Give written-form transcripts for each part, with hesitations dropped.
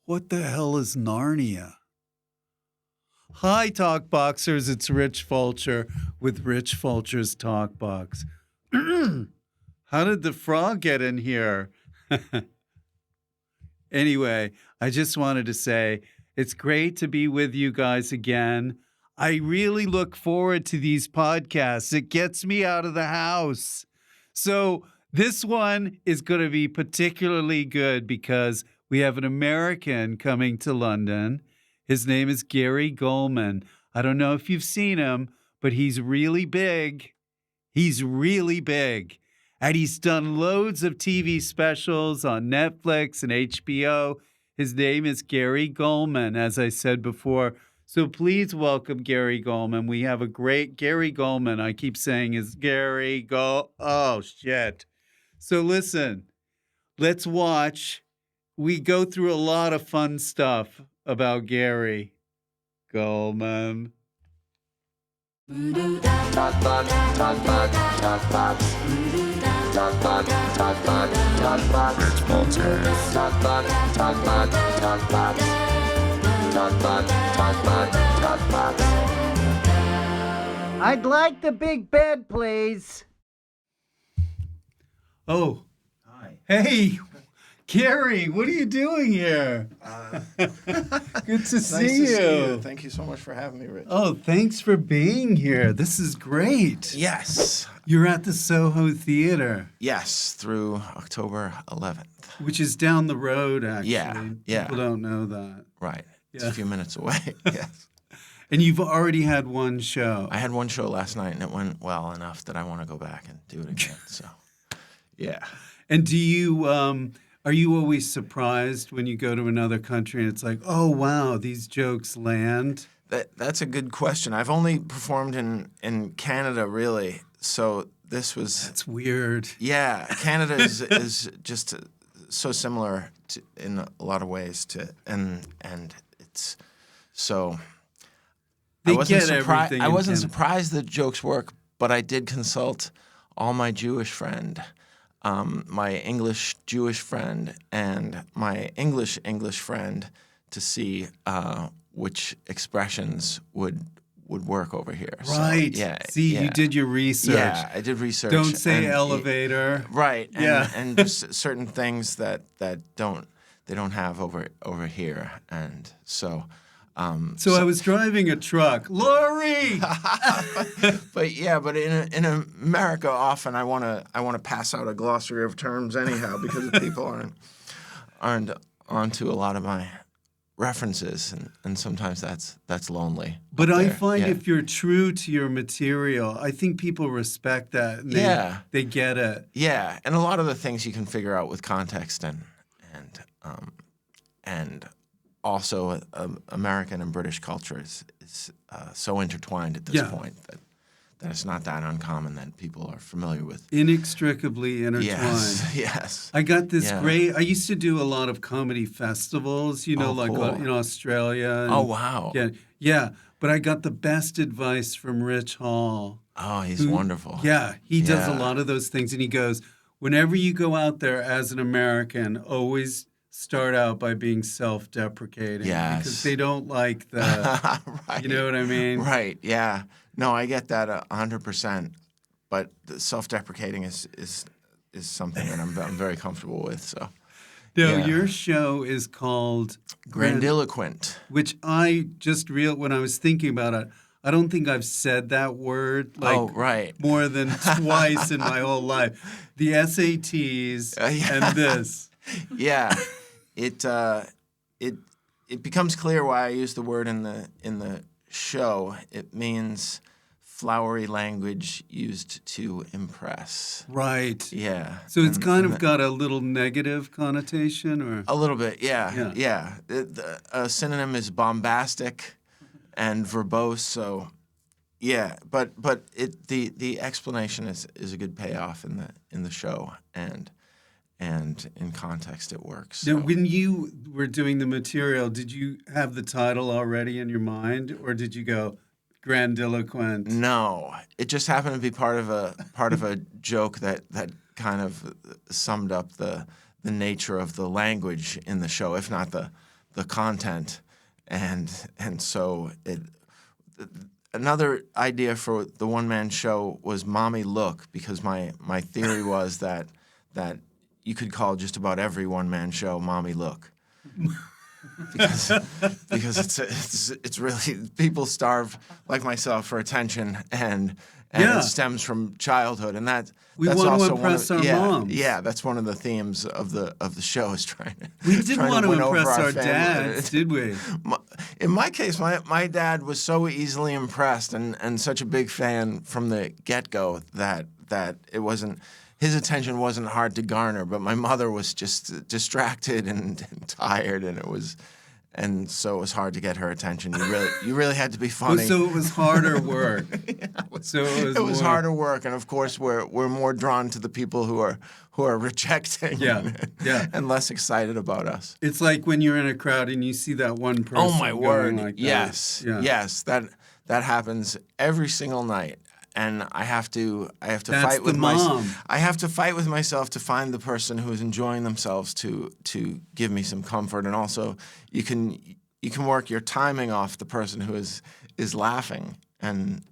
What the hell is Narnia? Hi, TalkBoxers. It's Rich Fulcher with Rich Fulcher's TalkBox. How did the frog get in here? Anyway, I just wanted to say it's great to be with you guys again. I really look forward to these podcasts. It gets me out of the house. So this one is going to be particularly good because we have an American coming to London. His name is Gary Gulman. I don't know if you've seen him, but he's really big. He's really big. And he's done loads of TV specials on Netflix and HBO. His name is Gary Gulman, as I said before. So please welcome Gary Gulman. We have a great Gary Gulman. I keep saying is Gary Oh, shit. So listen, let's watch. We go through a lot of fun stuff about Gary Gulman. I'd like the big bed, please. Oh, Hi. hey, Gary, what are you doing here? Good to see Nice to you. see you. Thank you so much for having me, Rich. Oh, thanks for being here. This is great. Yes. You're at the Soho Theatre, Yes, through October 11th. which is down the road, actually. Yeah. People don't know that. Right. It's Yeah. a few minutes away. Yes. And you've already had one show. I had one show last night, and it went well enough that I want to go back and do it again. So, yeah. And do you, are you always surprised when you go to another country and it's like, oh, wow, these jokes land? That's a good question. I've only performed in Canada, really. So this was... That's weird. Yeah, Canada is just so similar in a lot of ways and it's so... They I wasn't get everything I in wasn't Canada. surprised that jokes work, but I did consult all my Jewish friend, my English Jewish friend, and my English friend to see which expressions would work over here. Right. So, yeah. See, yeah. you did your research. Yeah, I did research. Don't say and- elevator. Right. And, Yeah. and just certain things that don't have over here, and so. So I was driving a truck. Lori! But in America, often I want to pass out a glossary of terms anyhow because people aren't onto a lot of my references, and sometimes that's lonely. But up I there. find Yeah. if you're true to your material, I think people respect that. And they get it. Yeah, and a lot of the things you can figure out with context and also American and British culture is so intertwined at this point that it's not that uncommon that people are familiar with. Inextricably intertwined. Yes. I got this Yeah. great. I used to do a lot of comedy festivals, like cool. in Australia. And, Oh, wow. Yeah. But I got the best advice from Rich Hall. Oh, he's wonderful. Yeah, he does a Yeah. lot of those things, and he goes, whenever you go out there as an American, always start out by being self-deprecating. Yes. Because they don't like the, Right. you know what I mean? Right. Yeah. No, I get that 100%. But the self-deprecating is something that I'm very comfortable with. So. No, Yeah. your show is called Grandiloquent. which I just when I was thinking about it, I don't think I've said that word right. more than twice in my whole life. The SATs Yeah. and this. Yeah, it becomes clear why I use the word in the show. It means flowery language used to impress. Right. Yeah. So it's kind of got a little negative connotation, or a little bit. Yeah. A synonym is bombastic and verbose. So yeah, but the explanation is a good payoff in the show and in context it works. Now, So. when you were doing the material, did you have the title already in your mind, or did you go Grandiloquent? No, it just happened to be part of a joke that kind of summed up the nature of the language in the show, if not the the content, and so it. Another idea for the one-man show was Mommy Look, because my theory was that you could call just about every one-man show Mommy Look. because it's really, people starve like myself for attention, and it stems from childhood, and that's want also to impress one of, our moms. Yeah, that's one of the themes of the show, is trying to. We didn't want to win over impress our family. dads, did we? In my case, my dad was so easily impressed and such a big fan from the get-go that it wasn't. His attention wasn't hard to garner, but my mother was just distracted and tired, and so it was hard to get her attention. You really had to be funny. So it was harder work. It was harder work, and of course we're more drawn to the people who are rejecting and less excited about us. It's like when you're in a crowd and you see that one person. Oh my word! Like yes, yes, that happens every single night. And I have to That's fight with the mom. I have to fight with myself to find the person who is enjoying themselves to give me some comfort, and also you can work your timing off the person who is laughing, and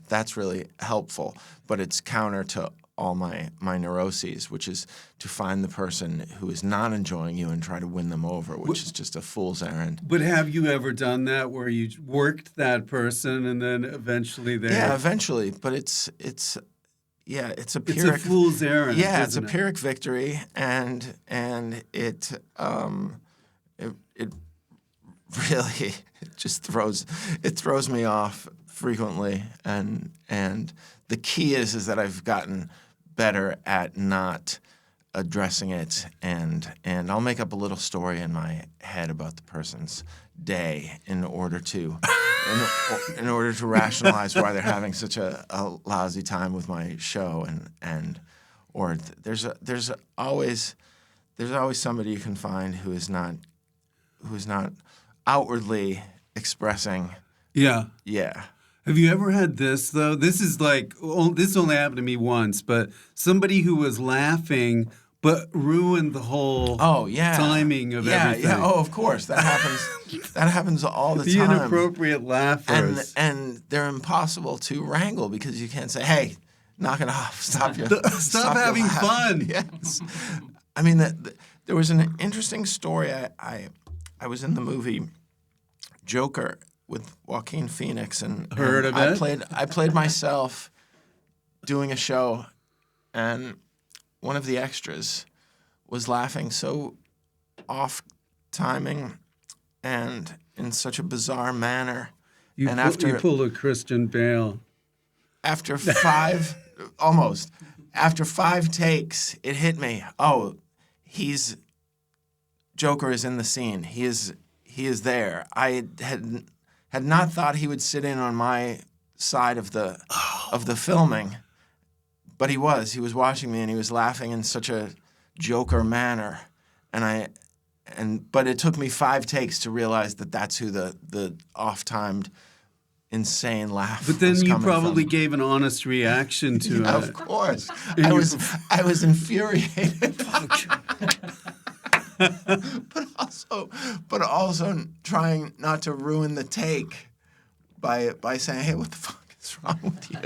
that's really helpful. But it's counter to all my neuroses, which is to find the person who is not enjoying you and try to win them over, which is just a fool's errand. But have you ever done that where you worked that person and then eventually they... Yeah, eventually. But it's a Pyrrhic... It's a fool's errand. Yeah, it's a it? Pyrrhic victory, and it really just throws me off frequently, and the key is that I've gotten better at not addressing it, and I'll make up a little story in my head about the person's day in order to rationalize why they're having such a lousy time with my show, or there's always somebody you can find who is not outwardly expressing. Yeah. Yeah. Have you ever had this, though? This is like, this only happened to me once, but somebody who was laughing but ruined the whole timing of everything. Yeah, oh, of course. That happens. That happens all the time. The inappropriate laughers. And they're impossible to wrangle because you can't say, hey, knock it off. Stop having fun. Yes. I mean, there was an interesting story. I was in the movie Joker with Joaquin Phoenix, and Heard of it? I played myself doing a show, and one of the extras was laughing so off timing and in such a bizarre manner. You pulled a Christian Bale. After five takes, it hit me. Oh, Joker is in the scene. He is there. I had not thought he would sit in on my side of the filming, but he was. He was watching me, and he was laughing in such a Joker manner, but it took me 5 takes to realize that that's who the off-timed, insane laugh. But then was you coming probably from. gave an honest reaction to it. Of course, I was infuriated. but also trying not to ruin the take by saying, "Hey, what the fuck is wrong with you?"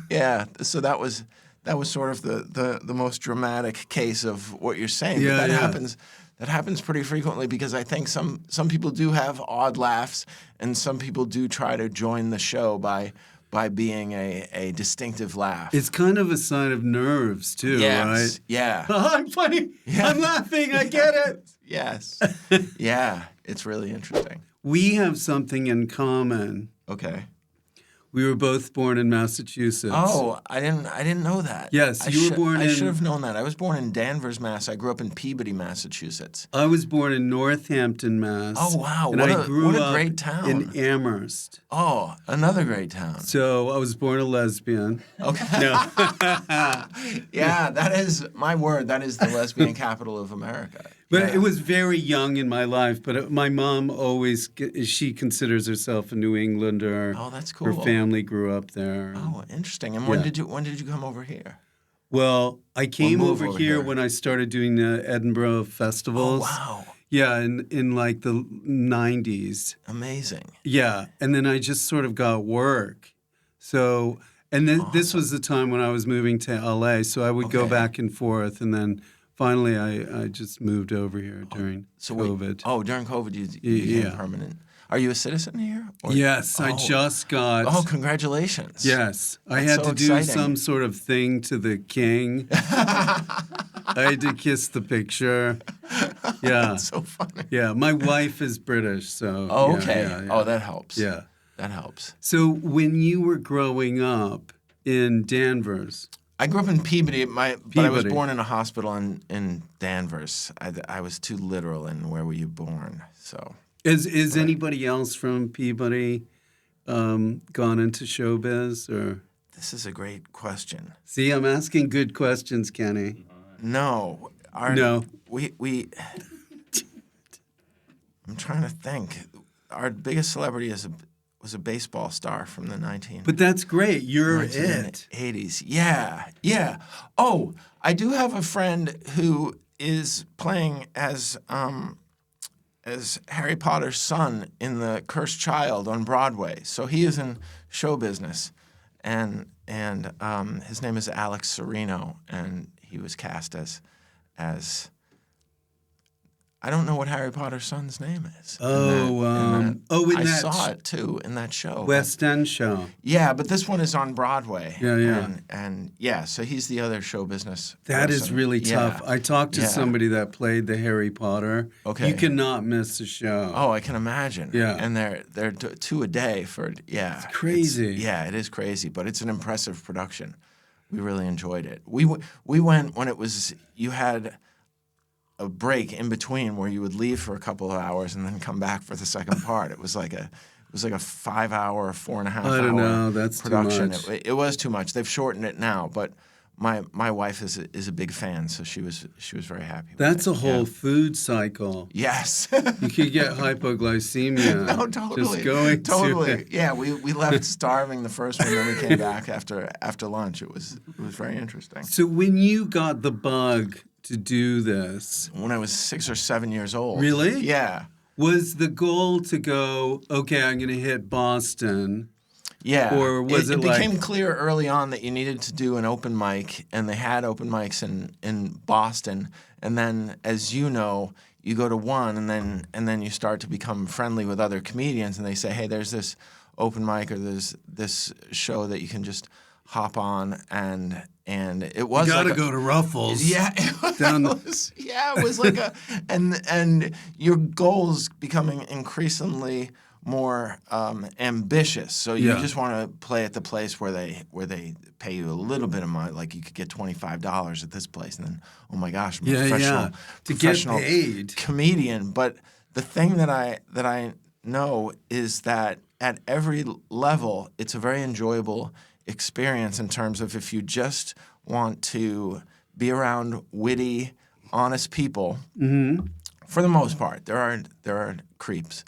Yeah, so that was sort of the most dramatic case of what you're saying. Yeah, But that happens pretty frequently because I think some people do have odd laughs, and some people do try to join the show by being a distinctive laugh. It's kind of a sign of nerves, too, right? Yeah. I'm funny. Yeah. I'm laughing. I get it. Yes. Yeah. It's really interesting. We have something in common. Okay. We were both born in Massachusetts. Oh, I didn't know that. Yes, you were born in... I should have known that. I was born in Danvers, Mass. I grew up in Peabody, Massachusetts. I was born in Northampton, Mass. Oh, wow. And What I grew a up great town. in Amherst. Oh, another great town. So I was born a lesbian. Okay. No. Yeah, that is, my word, that is the lesbian capital of America. But it was very young in my life. But my mom she considers herself a New Englander. Oh, that's cool. Her family grew up there. Oh, interesting. And when did you come over here? Well, I came over here here when I started doing the Edinburgh festivals. Oh, wow. Yeah, in like the 90s. Amazing. Yeah, and then I just sort of got work. So, and then this was the time when I was moving to LA, so I would go back and forth, and then finally I just moved over here during COVID. During COVID you became permanent. Are you a citizen here? Yes, I just got. Oh, congratulations. Yes, I That's had so to do exciting. some sort of thing to the king. I had to kiss the picture. Yeah. That's so funny. Yeah, my wife is British, so. Oh, yeah, okay. yeah, yeah. Oh, that helps. Yeah. That helps. So when you were growing up in Danvers. I grew up in Peabody, but I was Peabody. born in a hospital in Danvers. I was too literal in where were you born, so. Is anybody else from Peabody gone into showbiz or? This is a great question. See, I'm asking good questions, Kenny. No. No. We I'm trying to think. Our biggest celebrity was a baseball star from the 1980s. But that's great. You're it. 80s. Yeah. Oh, I do have a friend who is playing as Harry Potter's son in The Cursed Child on Broadway. So he is in show business, and his name is Alex Sereno, and he was cast as I don't know what Harry Potter's son's name is. I saw it too in that show. West End show. Yeah, but this one is on Broadway. Yeah. And so he's the other show business. That person. is really tough. I talked to somebody that played the Harry Potter. Okay. You cannot miss a show. Oh, I can imagine. Yeah. And they're two a day for It's crazy. It is crazy, but it's an impressive production. We really enjoyed it. We went when it was you had a break in between where you would leave for a couple of hours and then come back for the second part. It was like a 5-hour, 4.5 hour I don't know. That's production. too much. It was too much. They've shortened it now, but my wife is a big fan, so she was very happy. That's with a it. whole food cycle. Yes. You could get hypoglycemia. No, totally. Just going totally. to it. Yeah, we left starving the first one, then we came back after lunch. It was very interesting. So when you got the bug to do this, When I was 6 or 7 years old. Really? Yeah. was the goal to go, okay, I'm going to hit Boston? Yeah. Or was it became like- clear early on that you needed to do an open mic, and they had open mics in Boston. And then, as you know, you go to one, and then you start to become friendly with other comedians, and they say, hey, there's this open mic or there's this show that you can just hop on, and it was You got to like go to Ruffles. Yeah, it was like and your goals becoming increasingly more ambitious. So you just want to play at the place where they pay you a little bit of money, like you could get $25 at this place, and then oh my gosh, I'm a professional get paid comedian. But the thing that I know is that at every level, it's a very enjoyable experience in terms of if you just want to be around witty, honest people. Mm-hmm. For the most part, there are creeps,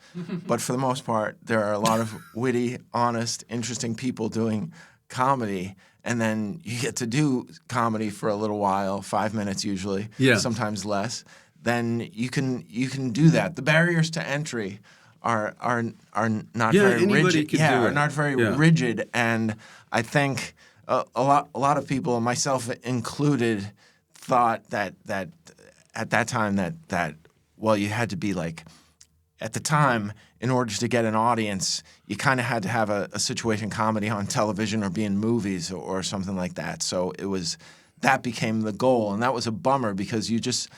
but for the most part, there are a lot of witty, honest, interesting people doing comedy, and then you get to do comedy for a little while, 5 minutes usually, sometimes less. Then you can do that. The barriers to entry are not very rigid. Are not very rigid, and I think a lot of people, myself included, thought that at that time that well, you had to be like, at the time, in order to get an audience, you kind of had to have a situation comedy on television or be in movies or something like that. So that became the goal, and that was a bummer because you just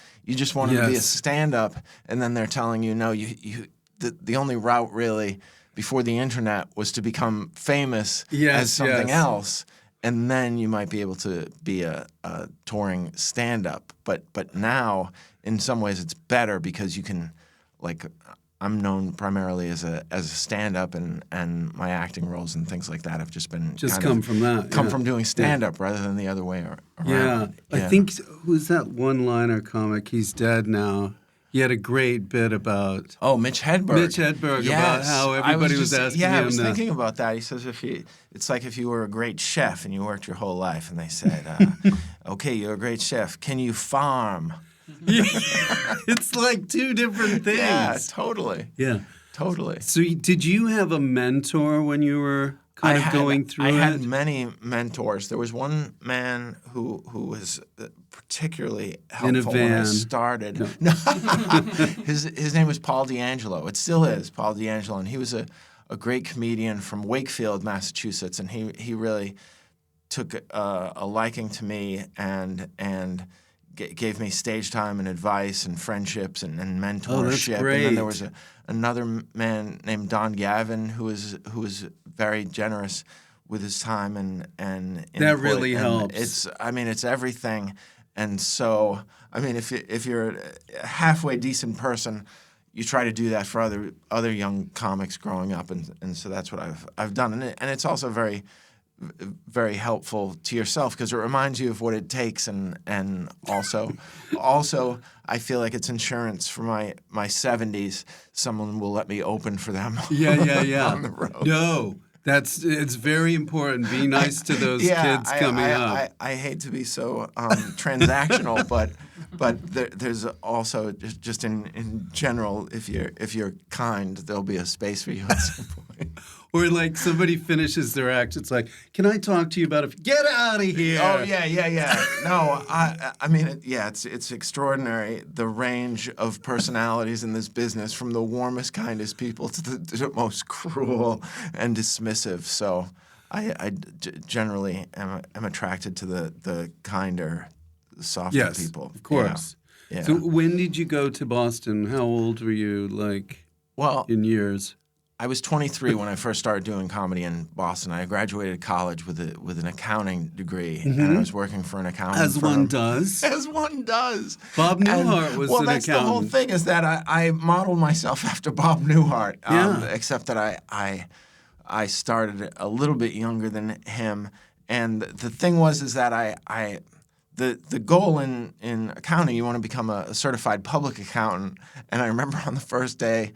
wanted to be a stand-up, and then they're telling you no, the only route really before the internet was to become famous as something else, and then you might be able to be a touring stand-up. But now, in some ways, it's better because you can, like, I'm known primarily as a stand-up, and my acting roles and things like that have just been come from that. Come from doing stand-up rather than the other way around. Yeah. I think, who's that one-liner comic? He's dead now. He had a great bit about... Oh, Mitch Hedberg. About how everybody was asking him. Yeah, I was thinking about that. He says it's like if you were a great chef and you worked your whole life, and they said, okay, you're a great chef. Can you farm? It's like two different things. Yeah, totally. Yeah. Totally. So did you have a mentor when you were going through it? I had many mentors. There was one man who was particularly helpful when I started. No. His name was Paul D'Angelo. It still is Paul D'Angelo, and he was a great comedian from Wakefield, Massachusetts, and he really took a liking to me and gave me stage time and advice and friendships and mentorship. Oh, that's great. And then there was another man named Don Gavin who was very generous with his time and that input. really And helps. it's everything. And so, I mean, if you're a halfway decent person, you try to do that for other young comics growing up, and so that's what I've done. And it's also very, very helpful to yourself because it reminds you of what it takes, and also I feel like it's insurance for my 70s. Someone will let me open for them. Yeah. on the road. No, it's very important. Be nice to those kids coming up. I hate to be so transactional, but there's also just in general, if you're kind, there'll be a space for you at some point. Or like somebody finishes their act, it's like, can I talk to you about it? Get out of here! Oh yeah. No, I mean, it's extraordinary the range of personalities in this business, from the warmest, kindest people to the most cruel and dismissive. So I generally am attracted to the kinder, softer people. Yes, of course. Yeah. So when did you go to Boston? How old were you, in years? I was 23 when I first started doing comedy in Boston. I graduated college with an accounting degree, and I was working for an accounting As firm. one does. As one does. Bob Newhart was an accountant. Well, that's the whole thing, is that I modeled myself after Bob Newhart, except that I started a little bit younger than him. And the thing is that the goal in accounting, you want to become a certified public accountant. And I remember on the first day,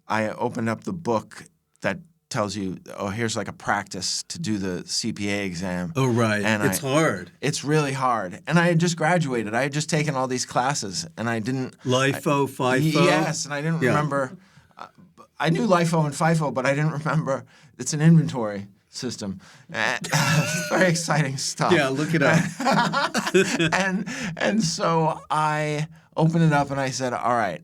I opened up the book that tells you, oh, here's like a practice to do the CPA exam. Oh, right. And it's hard. It's really hard. And I had just graduated. I had just taken all these classes, and I didn't... LIFO, FIFO? Yes, and I didn't remember... I knew LIFO and FIFO, but I didn't remember... It's an inventory system. Very exciting stuff. Yeah, look it up. and so I opened it up, and I said, all right,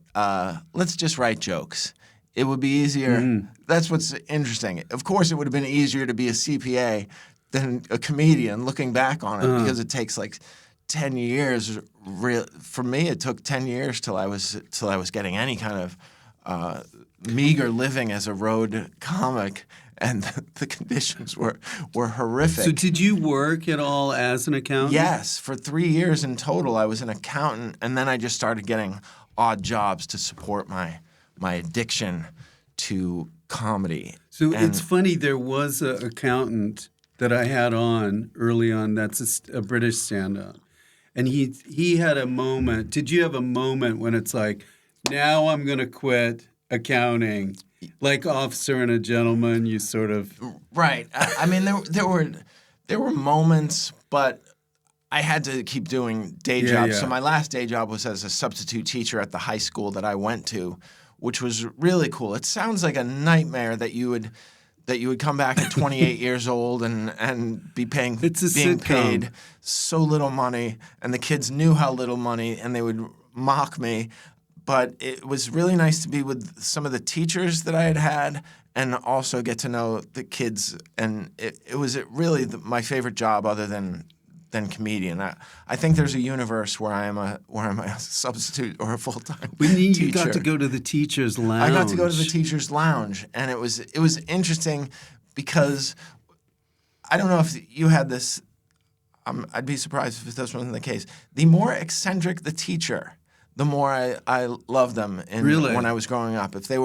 let's just write jokes. It would be easier. That's what's interesting. Of course, it would have been easier to be a CPA than a comedian, looking back on it, because it takes like 10 years. For me, it took 10 years till I was getting any kind of meager living as a road comic, and the conditions were horrific. So did you work at all as an accountant? Yes, for 3 years in total, I was an accountant, and then I just started getting odd jobs to support my addiction to comedy. So it's funny, there was an accountant that I had on early on that's a British stand-up. And he had a moment. Did you have a moment when it's like, now I'm going to quit accounting? Like Officer and a Gentleman, you sort of... Right. I mean, there were moments, but I had to keep doing day jobs. Yeah. So my last day job was as a substitute teacher at the high school that I went to, which was really cool. It sounds like a nightmare that you would come back at 28 years old and be being sitcom. paid so little money, and the kids knew how little money, and they would mock me. But it was really nice to be with some of the teachers that I had and also get to know the kids. And it was really my favorite job other than comedian. I think there's a universe where I'm a substitute or a full-time teacher. You got to go to the teacher's lounge. I got to go to the teacher's lounge, and it was interesting because I don't know if you had this. I'd be surprised if this wasn't the case. The more eccentric the teacher, the more I loved them when I was growing up. If they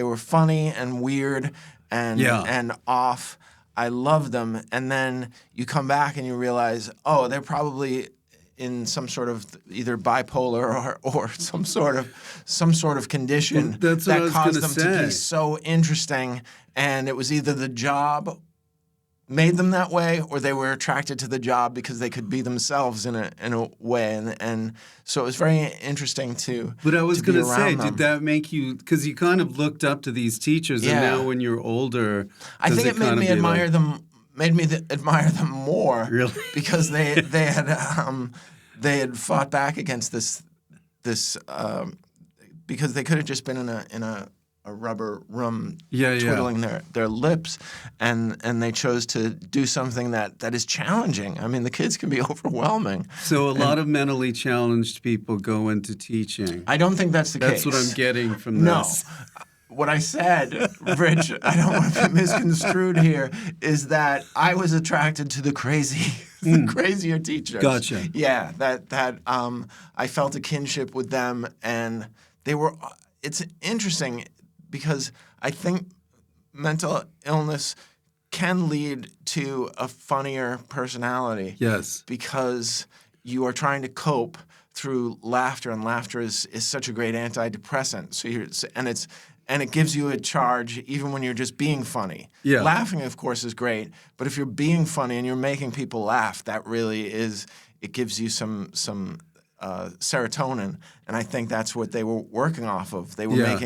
were funny and weird and off, I loved them. And then you come back and you realize, oh, they're probably in some sort of either bipolar or some sort of condition that caused them to be so interesting. And it was either the job made them that way, or they were attracted to the job because they could be themselves in a way, and so it was very interesting to. But I was going to say, them. did that make you? Because you kind of looked up to these teachers, and now when you're older, I think it made me admire them. Made me admire them more, really, because they had fought back against this because they could have just been in a rubber room twiddling their lips, and they chose to do something that is challenging. I mean, the kids can be overwhelming. So a lot of mentally challenged people go into teaching. I don't think that's the case. That's what I'm getting from this. No. What I said, Rich, I don't want to be misconstrued here, is that I was attracted to the crazier teachers. Gotcha. Yeah, that I felt a kinship with them, and they were. It's interesting because I think mental illness can lead to a funnier personality. Yes. Because you are trying to cope through laughter, and laughter is such a great antidepressant. And it gives you a charge even when you're just being funny. Yeah. Laughing, of course, is great, but if you're being funny and you're making people laugh, that really is. It gives you some serotonin, and I think that's what they were working off of. They were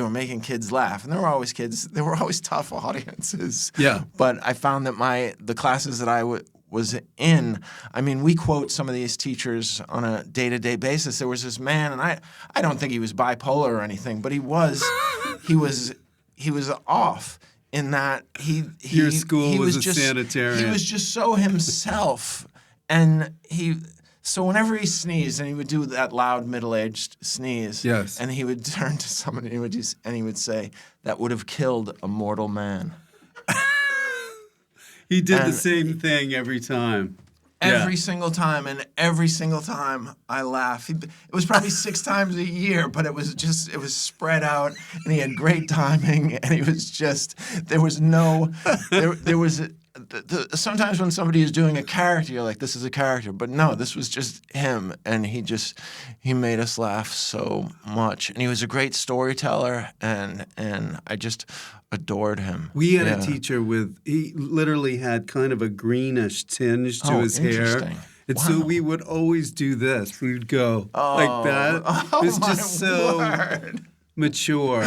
making kids laugh, and there were always kids. There were always tough audiences. Yeah. But I found that the classes that I was in, I mean, we quote some of these teachers on a day-to-day basis. There was this man, and I don't think he was bipolar or anything, but he was off in that Your school was a just, sanitarium. He was just so himself, and so whenever he sneezed, and he would do that loud middle-aged sneeze, yes, and he would turn to somebody and he would say, "That would have killed a mortal man." He did the same thing every time. Every single time, and every single time I laugh. It was probably 6 times a year, but it was spread out, and he had great timing, and he was just, there was sometimes when somebody is doing a character, you're like, this is a character, but no, this was just him, and he made us laugh so much, and he was a great storyteller, and I just adored him. We had a teacher he literally had kind of a greenish tinge to his hair. And so we would always do this. We would go like that. It was just so mature.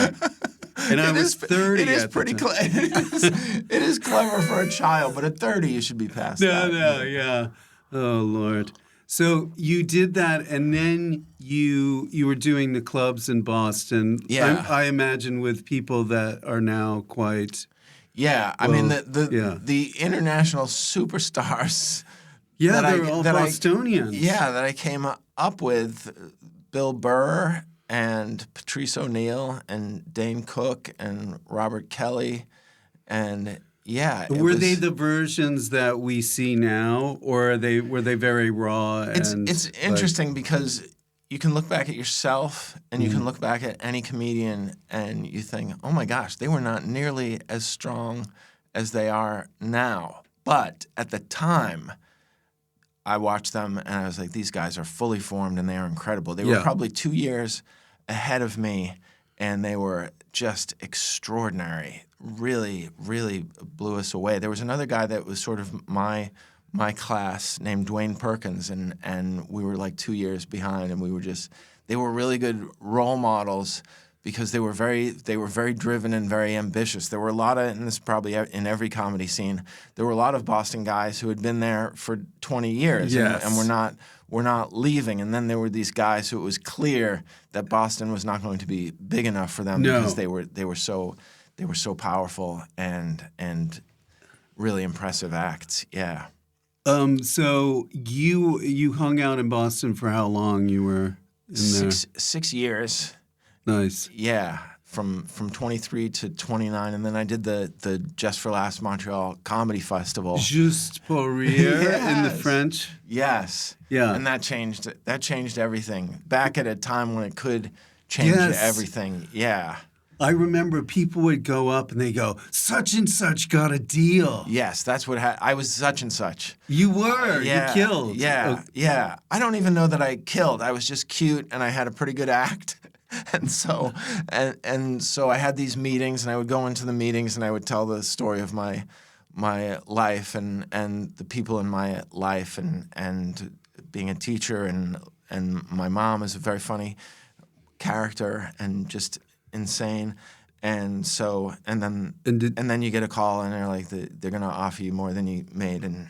And I was 30 It is pretty clever. It is clever for a child, but at 30 you should be past that. Yeah. Oh, Lord. So you did that, and then you were doing the clubs in Boston. Yeah. I imagine with people that are now quite. Yeah, I mean the international superstars. Yeah, they're all Bostonians. That I came up with, Bill Burr and Patrice O'Neill and Dane Cook and Robert Kelly, and. Yeah. Were they the versions that we see now, or were they very raw? It's interesting because you can look back at yourself and you can look back at any comedian and you think, oh my gosh, they were not nearly as strong as they are now. But at the time, I watched them and I was like, these guys are fully formed and they are incredible. They were probably 2 years ahead of me, and they were just extraordinary. Really, really blew us away. There was another guy that was sort of my class named Dwayne Perkins, and we were like 2 years behind, and they were really good role models because they were very driven and very ambitious. There were a lot of, and this is probably in every comedy scene, there were a lot of Boston guys who had been there for 20 years and were not leaving. And then there were these guys who it was clear that Boston was not going to be big enough for them because they were so powerful and really impressive acts. Yeah. So you hung out in Boston for how long? You were in there? 6 years. Nice. Yeah, from 23 to 29, and then I did the Just for Laughs Montreal Comedy Festival. Juste pour rire in the French. Yes. Yeah. And that changed everything. Back at a time when it could change everything. Yeah. I remember people would go up and they go, such and such got a deal. Yes, that's what I was such and such. You were. Yeah, you killed. Yeah, yeah. I don't even know that I killed. I was just cute and I had a pretty good act. And so I had these meetings, and I would go into the meetings and I would tell the story of my my life and the people in my life and being a teacher and my mom is a very funny character and just insane. And so and then you get a call and they're like they're gonna offer you more than you made and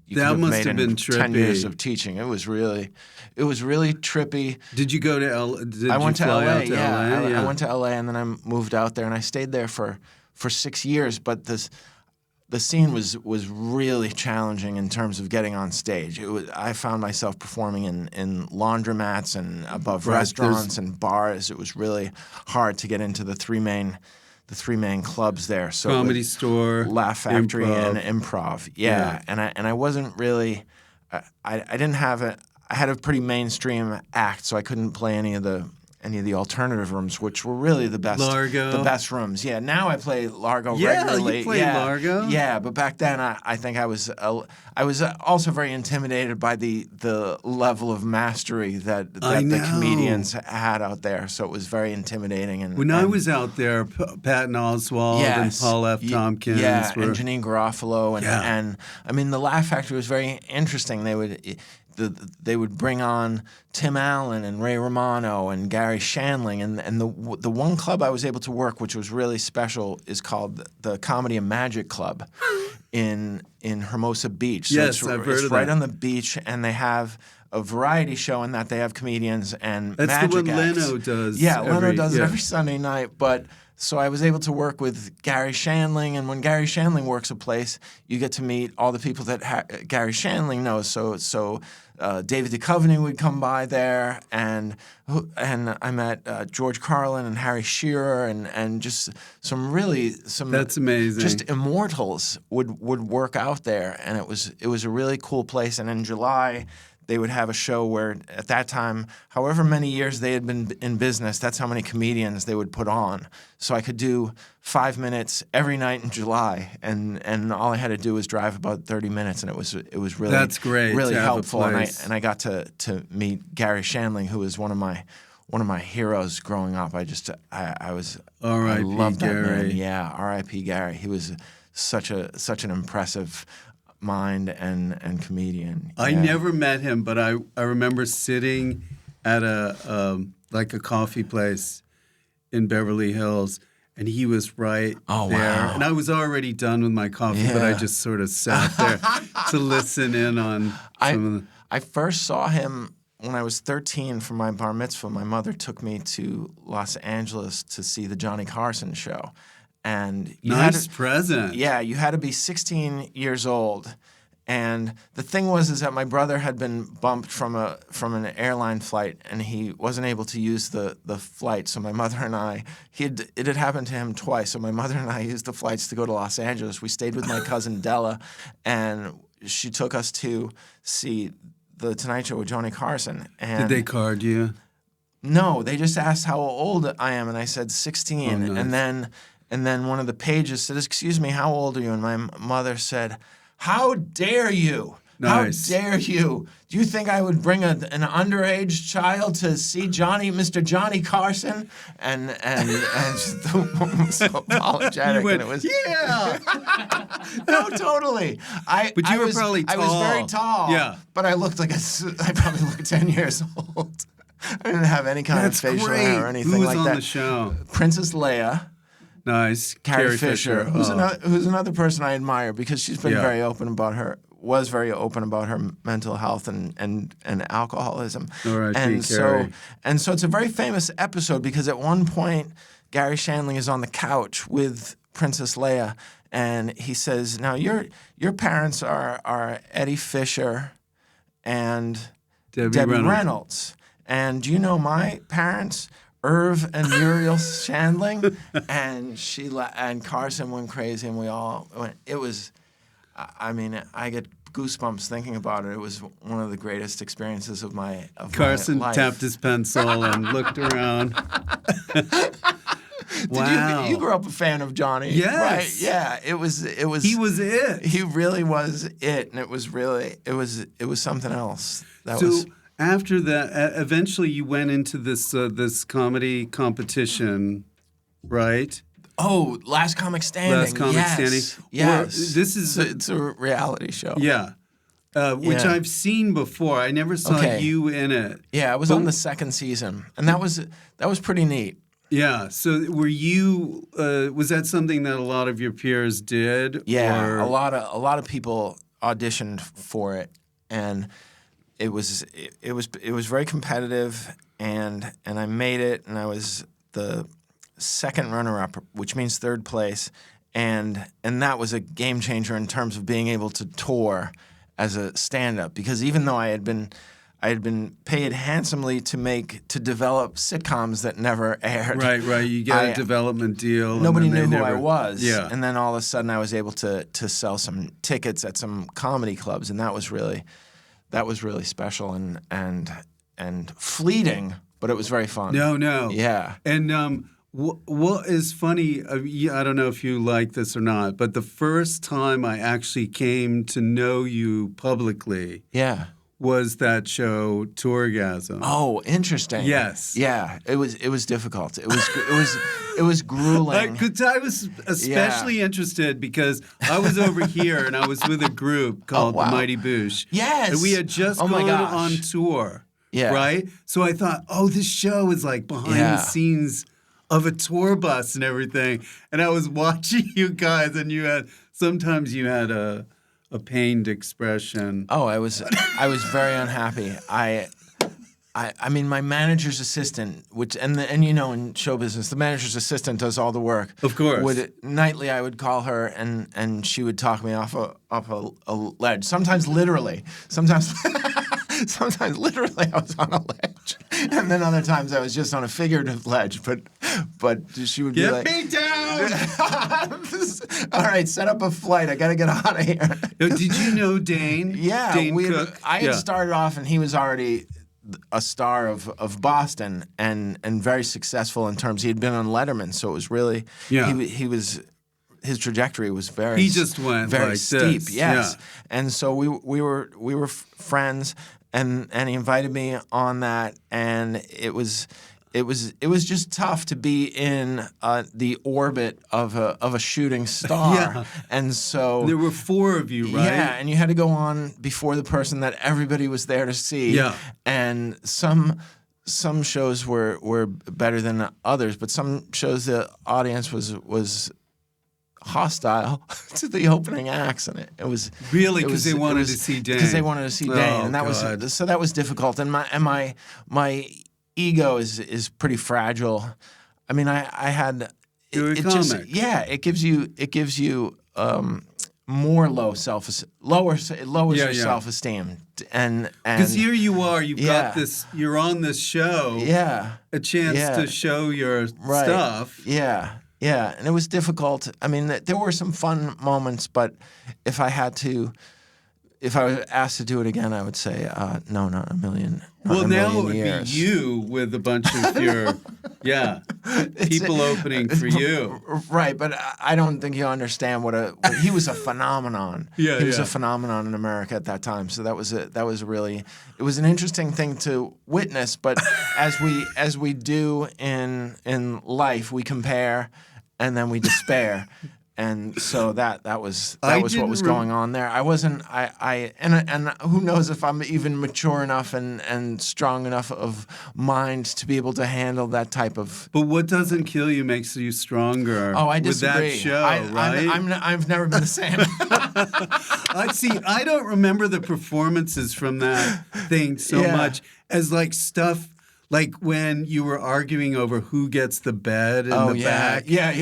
you that could must made have in been 10 years trippy. of teaching. It was really trippy. Did you go to L? Did I you went to fly LA. out to Yeah, LA? I went to LA and then I moved out there and I stayed there for 6 years. But the scene was really challenging in terms of getting on stage. I found myself performing in laundromats and above restaurants and bars. It was really hard to get into the three main clubs there. So Comedy Store, Laugh Factory, Improv. and Improv. Yeah. And I wasn't really. I didn't have a. I had a pretty mainstream act, so I couldn't play any of the alternative rooms, which were really the best. Largo. The best rooms. Yeah. Now I play Largo Yeah, regularly. you play Largo. Yeah, but back then I think I was also very intimidated by the level of mastery that the comedians had out there. So it was very intimidating. And When I was out there, Patton Oswalt and Paul F. Tompkins were... and Janine Garofalo and I mean the Laugh Factory was very interesting. They would bring on Tim Allen and Ray Romano and Gary Shandling and the one club I was able to work, which was really special, is called the Comedy and Magic Club in Hermosa Beach. So Yes, I've heard of It's that. right on the beach, and they have a variety show in that they have comedians and That's magic the one acts. Leno does. Yeah, Leno does it every Sunday night, but. So I was able to work with Gary Shandling, and when Gary Shandling works a place, you get to meet all the people that Gary Shandling knows. So David Duchovny would come by there, and I met George Carlin and Harry Shearer, and just some That's amazing. Just immortals would work out there, and it was a really cool place. And in July, they would have a show where, at that time, however many years they had been in business, that's how many comedians they would put on. So I could do 5 minutes every night in July, and all I had to do was drive about 30 minutes, and it was really That's great really to have a helpful. place. And I got to meet Gary Shandling, who was one of my heroes growing up. I R.I.P. loved that man. Garry. Yeah, R.I.P. Garry. He was such an impressive mind and comedian. I Yeah. never met him, but I remember sitting at a coffee place in Beverly Hills, and he was right Oh, there. wow. And I was already done with my coffee, but I Yeah. just sort of sat there to listen in on some of the... I first saw him when I was 13 for my bar mitzvah. My mother took me to Los Angeles to see the Johnny Carson show. And you had Nice to, present. Yeah, you had to be 16 years old. And the thing was that my brother had been bumped from an airline flight, and he wasn't able to use the flight. So my mother and I, it had happened to him twice. So my mother and I used the flights to go to Los Angeles. We stayed with my cousin Della, and she took us to see the Tonight Show with Johnny Carson. And Did they card you? no, they just asked how old I am, and I said 16. Oh, nice. And then one of the pages said, "Excuse me, how old are you?" And my mother said, "How dare you? Nice. How dare you? Do you think I would bring an underage child to see Mr. Johnny Carson?" And the woman was so apologetic. You went, and it was yeah. no, totally. But you were probably I was very tall. tall. Yeah. But I probably looked 10 years old. I didn't have any kind That's of facial great. hair or anything Who was like on that. the show? Princess Leia. Nice. Carrie Fisher, who's Oh. another person I admire because she's been very open about her mental health and alcoholism. R.I.P. And Carrie. so it's a very famous episode because at one point Gary Shandling is on the couch with Princess Leia, and he says, "Now your parents are Eddie Fisher and Debbie Reynolds. And do you know my parents, Irv and Muriel Shandling?" And Carson went crazy, and we all went. It was, I mean, I get goosebumps thinking about it. It was one of the greatest experiences of my Carson life. tapped his pencil and looked around. Wow. You grew up a fan of Johnny, Yes. right? Yeah, it was. He was it. He really was it, and it was something else. So after that, eventually you went into this comedy competition, right? Oh, Last Comic Standing. Last Comic Standing. Yes. This is it's a reality show. Yeah. Which Yeah. I've seen before. I never saw you in it. Yeah, I was on the second season, and that was pretty neat. Yeah. So were you? Was that something that a lot of your peers did? Yeah, or? a lot of people auditioned for it, and it was very competitive, and I made it, and I was the second runner-up, which means third place, and that was a game changer in terms of being able to tour as a stand-up, because even though I had been paid handsomely to develop sitcoms that never aired. Right. You get a development deal. Nobody and then knew they who I never, was. Yeah. And then all of a sudden I was able to sell some tickets at some comedy clubs, and that was really special and fleeting, but it was very fun. No. Yeah. And what is funny, I don't know if you like this or not, but the first time I actually came to know you publicly was that show Tourgasm. Oh, interesting. Yes. Yeah. It was difficult. It was grueling. Because I was especially interested because I was over here and I was with a group called the Mighty Boosh. Yes. And we had just gone on tour. Yeah. Right? So I thought, this show is like behind the scenes of a tour bus and everything. And I was watching you guys, and sometimes you had a pained expression. Oh, I was very unhappy. I mean, my manager's assistant, and you know, in show business, the manager's assistant does all the work. Of course. Nightly, I would call her, and she would talk me off a ledge. Sometimes literally. Sometimes literally I was on a ledge, and then other times I was just on a figurative ledge. But she would be like, "Get me down!" All right, set up a flight. I got to get out of here. Did you know Dane? Yeah, Dane Cook? I had started off, and he was already a star of Boston and very successful in terms. He had been on Letterman, so it was really his trajectory was very. He just went very like steep. this. Yes, Yeah. and so we were friends, and he invited me on that, and it was just tough to be in the orbit of a shooting star. Yeah. And so There were 4 of you, right? Yeah, and you had to go on before the person that everybody was there to see. Yeah. And some shows were better than others, but some shows the audience was hostile to the opening acts, and it was Really, because they wanted to see Dane. Because they wanted to see Dane, and that God. was difficult. And my ego is pretty fragile. I mean, I had You're a it comic. just it gives you more lowers your self-esteem, and Because here you are, you've got Yeah. this. You're on this show. a chance to show your stuff. Yeah, and it was difficult. I mean, there were some fun moments, but if I was asked to do it again, I would say no, not a million. Well, now it would years. be you with a bunch of your, people opening for you. Right, but I don't think you understand what he was a phenomenon. He was a phenomenon in America at that time. So that was it was an interesting thing to witness. But as we do in life, we compare and then we despair. And so that was what was going on there. I wasn't and who knows if I'm even mature enough and strong enough of mind to be able to handle that type of. But what doesn't kill you makes you stronger. Oh, I disagree. With that show, right? I've never been the same. I don't remember the performances from that thing so much as like stuff. Like when you were arguing over who gets the bed in the back. Yeah.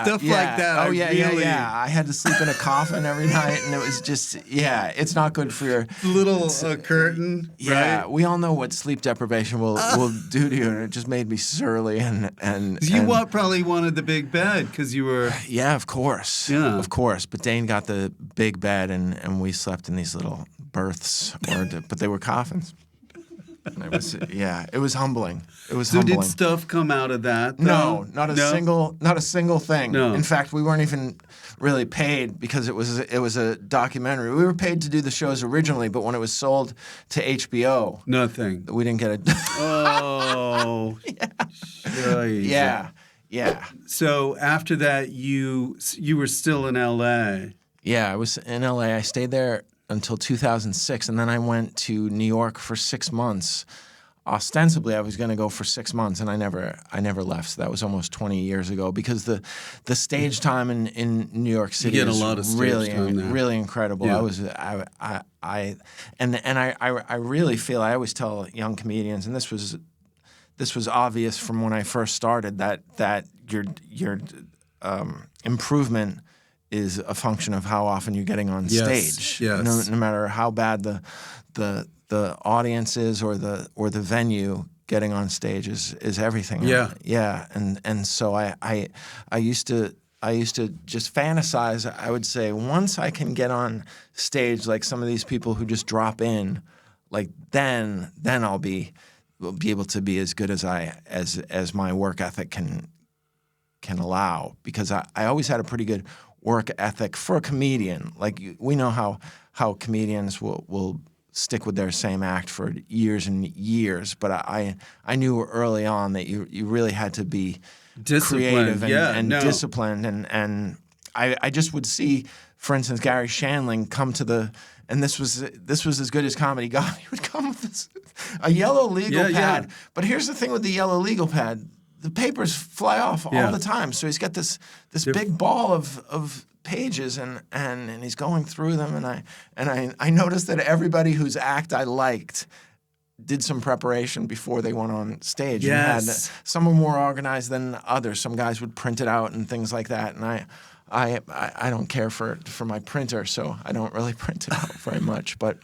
Stuff like that. Oh, yeah. I had to sleep in a coffin every night, and it was just, it's not good for your... Little curtain, Yeah, right? we all know what sleep deprivation will do to you, and it just made me surly and You probably wanted the big bed because you were... Yeah, of course. Yeah. Of course. But Dane got the big bed, and we slept in these little berths, but they were coffins. And it was humbling. It was So humbling. did stuff come out of that? No, though? not a single thing. No. In fact, we weren't even really paid because it was a documentary. We were paid to do the shows originally, but when it was sold to HBO, Nothing. we didn't get it. Oh. Yeah. Yeah. So after that, you were still in L.A. Yeah, I was in LA. I stayed there until 2006, and then I went to New York for 6 months. Ostensibly, I was going to go for 6 months, and I never left. So that was almost 20 years ago. Because the stage time in New York City get a is lot of stage really time there. really incredible. Yeah. I really feel, I always tell young comedians, and this was obvious from when I first started, that your improvement is a function of how often you're getting on stage. Yes. No matter how bad the audience is or the venue, getting on stage is everything. Yeah. And so I used to just fantasize. I would say, once I can get on stage like some of these people who just drop in, like then I'll be able to be as good as my work ethic can allow, because I always had a pretty good work ethic for a comedian. Like, we know how comedians will stick with their same act for years and years, but I knew early on that you really had to be Disciplined, creative and disciplined, and I just would see, for instance, Garry Shandling come to and this was as good as comedy got. He would come with a yellow legal pad. Yeah. But here's the thing with the yellow legal pad: the papers fly off all the time. So he's got this big ball of pages, and he's going through them, and I noticed that everybody whose act I liked did some preparation before they went on stage. Yes. And some were more organized than others. Some guys would print it out and things like that, and I don't care for my printer, so I don't really print it out very much. But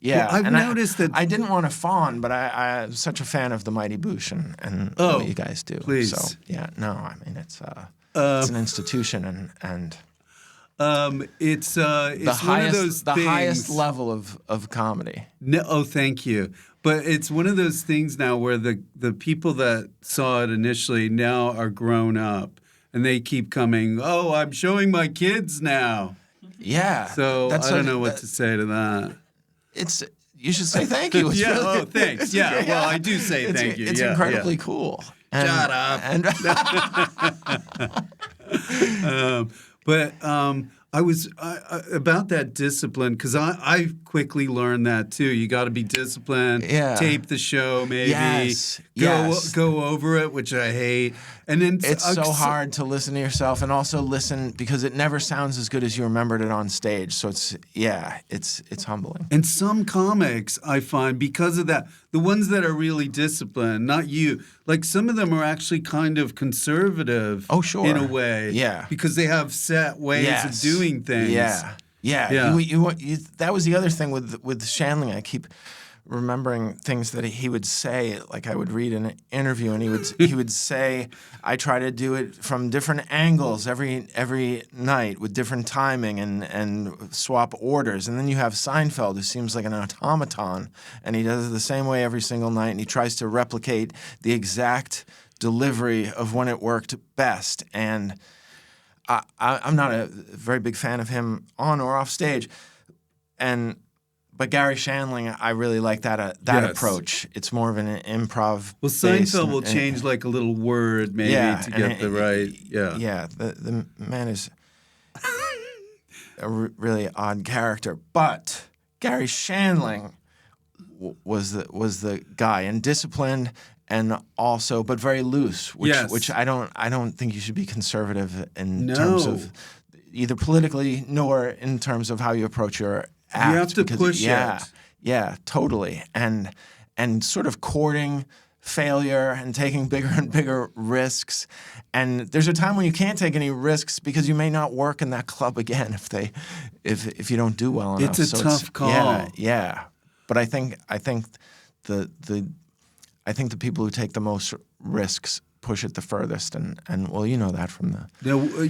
yeah, Well, I've noticed that I didn't want to fawn, but I'm such a fan of the Mighty Boosh and what you guys do. Please. So yeah, no, I mean it's an institution, and it's the one of those the things, highest level of comedy. No, oh, thank you. But it's one of those things now where the people that saw it initially now are grown up, and they keep coming. Oh, I'm showing my kids now. Yeah. So I don't know what to say to that. You should say thank you. It's Yeah. really, Oh, thanks. Yeah. Well, I do say thank you. It's Yeah, incredibly cool. Shut up. But I was about that discipline, because I quickly learned that too. You got to be disciplined. Yeah. Tape the show, maybe. Yes. Go over it, which I hate. And then It's so hard to listen to yourself, and also listen because it never sounds as good as you remembered it on stage. So it's humbling. And some comics, I find, because of that, the ones that are really disciplined, not you, like some of them are actually kind of conservative. Oh, sure. In a way. Yeah. Because they have set ways of doing things. Yeah. That was the other thing with Shandling. I keep remembering things that he would say. Like, I would read an interview, and he would say, I try to do it from different angles every night with different timing and swap orders. And then you have Seinfeld, who seems like an automaton, and he does it the same way every single night, and he tries to replicate the exact delivery of when it worked best. And I'm not a very big fan of him on or off stage, but Garry Shandling, I really like that approach. It's more of an improv. Well, Seinfeld will change like a little word maybe to get the right. Yeah. The man is a really odd character, but Garry Shandling was the guy, and disciplined, and also but very loose, which I don't think you should be conservative in terms of either politically nor in terms of how you approach your act. You have to push it. Yeah, totally. And sort of courting failure and taking bigger and bigger risks. And there's a time when you can't take any risks because you may not work in that club again if you don't do well enough. It's a tough call. Yeah. But I think the people who take the most risks push it the furthest, and well, you know that from the